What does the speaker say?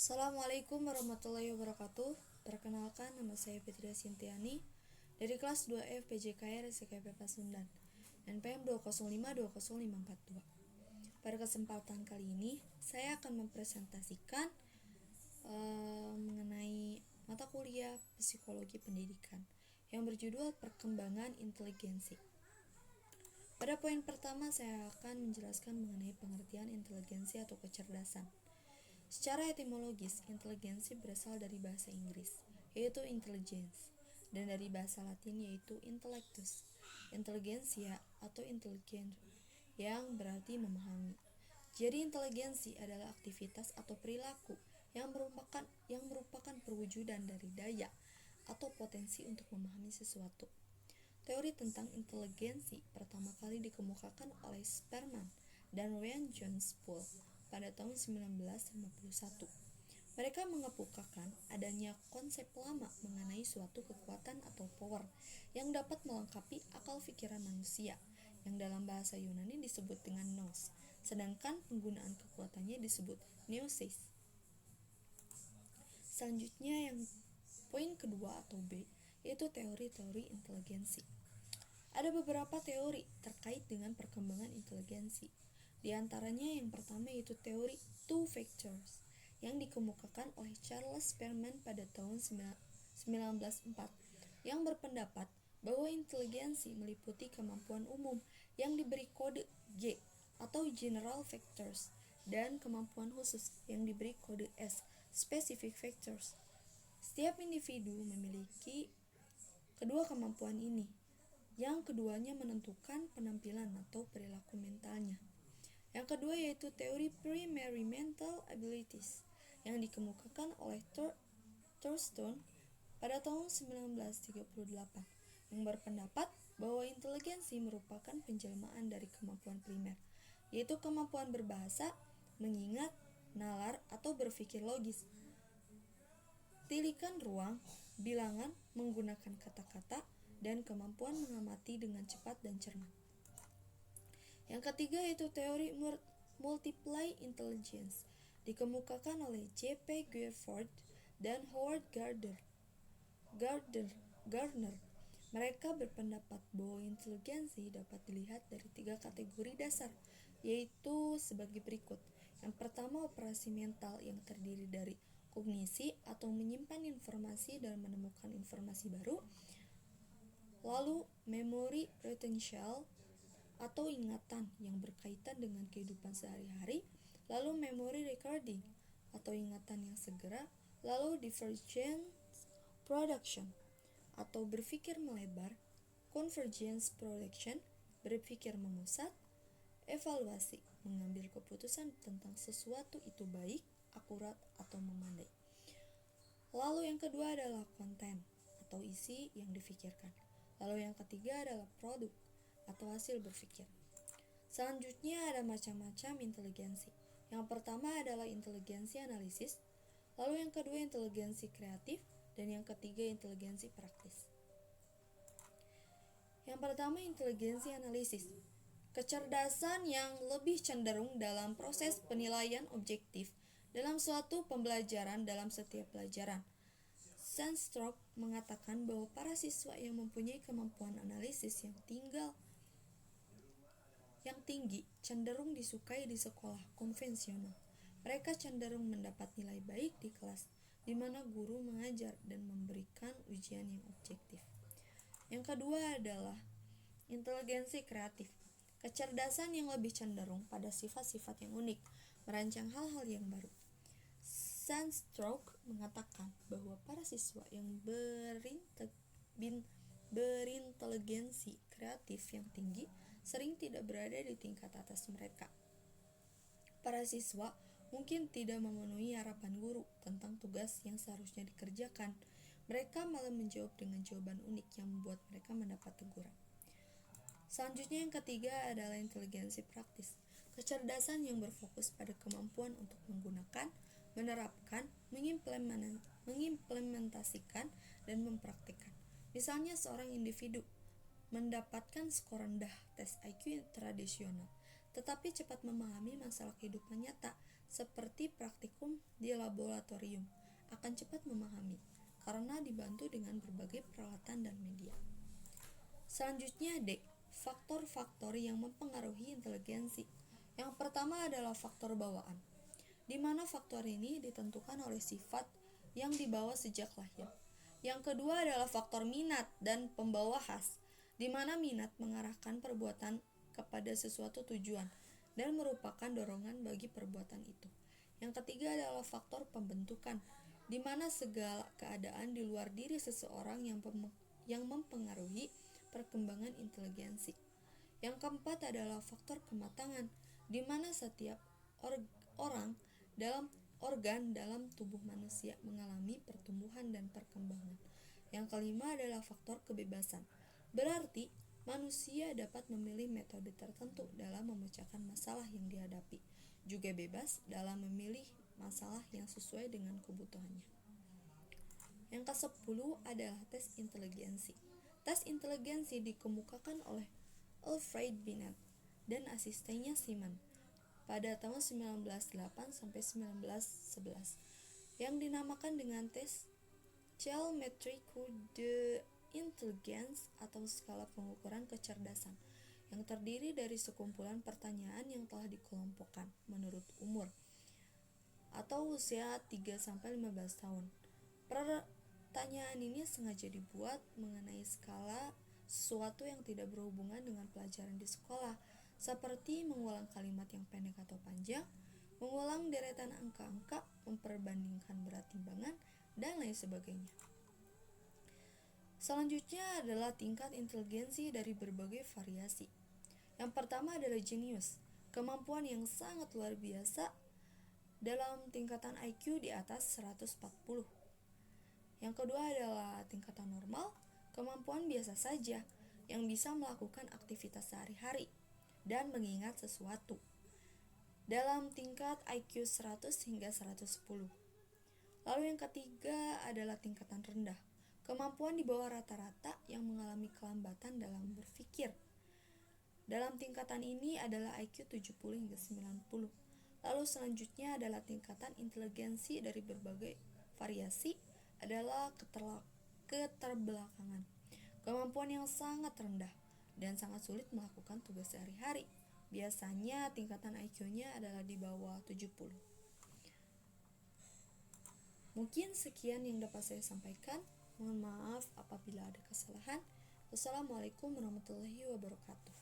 Assalamualaikum warahmatullahi wabarakatuh. Perkenalkan, nama saya Fitria Sintiani dari kelas 2F PJKR SKP Pasundan, NPM 205-20542. Pada kesempatan kali ini, saya akan mempresentasikan mengenai mata kuliah Psikologi Pendidikan yang berjudul Perkembangan Inteligensi. Pada poin pertama, saya akan menjelaskan mengenai pengertian inteligensi atau kecerdasan. Secara etimologis, inteligensi berasal dari bahasa Inggris, yaitu intelligence, dan dari bahasa Latin yaitu intellectus, intelligentsia atau intelligent, yang berarti memahami. Jadi inteligensi adalah aktivitas atau perilaku yang merupakan perwujudan dari daya atau potensi untuk memahami sesuatu. Teori tentang inteligensi pertama kali dikemukakan oleh Sperman dan Ryan John Sproul pada tahun 1951. Mereka mengemukakan adanya konsep lama mengenai suatu kekuatan atau power yang dapat melengkapi akal pikiran manusia, yang dalam bahasa Yunani disebut dengan nous, sedangkan penggunaan kekuatannya disebut gnosis. Selanjutnya yang poin kedua atau B, yaitu teori-teori inteligensi. Ada beberapa teori terkait dengan perkembangan inteligensi. Di antaranya yang pertama yaitu teori two factors yang dikemukakan oleh Charles Sperman pada tahun 1904 yang berpendapat bahwa inteligensi meliputi kemampuan umum yang diberi kode G atau general factors dan kemampuan khusus yang diberi kode S, specific factors. Setiap individu memiliki kedua kemampuan ini, yang keduanya menentukan penampilan atau perilaku mentalnya. Yang kedua yaitu teori primary mental abilities yang dikemukakan oleh Thurston pada tahun 1938 yang berpendapat bahwa inteligensi merupakan penjelmaan dari kemampuan primer, yaitu kemampuan berbahasa, mengingat, nalar atau berpikir logis, tilikan ruang, bilangan, menggunakan kata-kata, dan kemampuan mengamati dengan cepat dan cermat. Yang ketiga yaitu teori multiply intelligence dikemukakan oleh J.P. Guilford dan Howard Gardner. Mereka berpendapat bahwa inteligensi dapat dilihat dari 3 kategori dasar, yaitu sebagai berikut. Yang pertama, operasi mental yang terdiri dari kognisi atau menyimpan informasi dan menemukan informasi baru. Lalu, memory retention atau ingatan yang berkaitan dengan kehidupan sehari-hari, lalu memory recording atau ingatan yang segera, lalu divergence production atau berpikir melebar, convergence production berpikir memusat, evaluasi mengambil keputusan tentang sesuatu itu baik, akurat atau memandai. Lalu yang kedua adalah konten atau isi yang difikirkan. Lalu yang ketiga adalah produk atau hasil berpikir. Selanjutnya ada macam-macam inteligensi. Yang pertama adalah inteligensi analisis, lalu yang kedua inteligensi kreatif, dan yang ketiga inteligensi praktis. Yang pertama inteligensi analisis. Kecerdasan yang lebih cenderung dalam proses penilaian objektif dalam suatu pembelajaran dalam setiap pelajaran. Sandstrom mengatakan bahwa para siswa yang mempunyai kemampuan analisis yang tinggi cenderung disukai di sekolah konvensional. Mereka cenderung mendapat nilai baik di kelas, di mana guru mengajar dan memberikan ujian yang objektif. Yang kedua adalah inteligensi kreatif. Kecerdasan yang lebih cenderung pada sifat-sifat yang unik, merancang hal-hal yang baru. Sandstrom mengatakan bahwa para siswa yang berinteligensi kreatif yang tinggi sering tidak berada di tingkat atas mereka. Para siswa mungkin tidak memenuhi harapan guru tentang tugas yang seharusnya dikerjakan. Mereka malah menjawab dengan jawaban unik yang membuat mereka mendapat teguran. Selanjutnya yang ketiga adalah inteligensi praktis. Kecerdasan yang berfokus pada kemampuan untuk menggunakan, menerapkan, mengimplementasikan, dan mempraktikkan. Misalnya seorang individu mendapatkan skor rendah tes IQ tradisional, tetapi cepat memahami masalah kehidupan nyata seperti praktikum di laboratorium akan cepat memahami karena dibantu dengan berbagai peralatan dan media. Selanjutnya D. Faktor-faktor yang mempengaruhi inteligensi. Yang pertama adalah faktor bawaan, di mana faktor ini ditentukan oleh sifat yang dibawa sejak lahir. Yang kedua adalah faktor minat dan pembawa khas, di mana minat mengarahkan perbuatan kepada sesuatu tujuan dan merupakan dorongan bagi perbuatan itu. Yang ketiga adalah faktor pembentukan, di mana segala keadaan di luar diri seseorang yang mempengaruhi perkembangan inteligensi. Yang keempat adalah faktor kematangan, di mana setiap orang dalam organ dalam tubuh manusia mengalami pertumbuhan dan perkembangan. Yang kelima adalah faktor kebebasan, berarti manusia dapat memilih metode tertentu dalam memecahkan masalah yang dihadapi, juga bebas dalam memilih masalah yang sesuai dengan kebutuhannya. Yang ke-10 adalah tes inteligensi. Tes inteligensi dikemukakan oleh Alfred Binet dan asistennya Simon pada tahun 1908 sampai 1911 yang dinamakan dengan tes Child-Metric de Intelligence atau skala pengukuran kecerdasan, yang terdiri dari sekumpulan pertanyaan yang telah dikelompokkan menurut umur atau usia 3-15 tahun. Pertanyaan ini sengaja dibuat mengenai skala sesuatu yang tidak berhubungan dengan pelajaran di sekolah, seperti mengulang kalimat yang pendek atau panjang, mengulang deretan angka-angka, memperbandingkan berat timbangan, dan lain sebagainya. Selanjutnya adalah tingkat inteligensi dari berbagai variasi. Yang pertama adalah jenius, kemampuan yang sangat luar biasa dalam tingkatan IQ di atas 140. Yang kedua adalah tingkatan normal, kemampuan biasa saja yang bisa melakukan aktivitas sehari-hari dan mengingat sesuatu dalam tingkat IQ 100 hingga 110. Lalu yang ketiga adalah tingkatan rendah, kemampuan di bawah rata-rata yang mengalami kelambatan dalam berpikir. Dalam tingkatan ini adalah IQ 70 hingga 90. Lalu selanjutnya adalah tingkatan inteligensi dari berbagai variasi adalah keterbelakangan, kemampuan yang sangat rendah dan sangat sulit melakukan tugas sehari-hari. Biasanya tingkatan IQ-nya adalah di bawah 70. Mungkin sekian yang dapat saya sampaikan. Mohon maaf apabila ada kesalahan. Wassalamualaikum warahmatullahi wabarakatuh.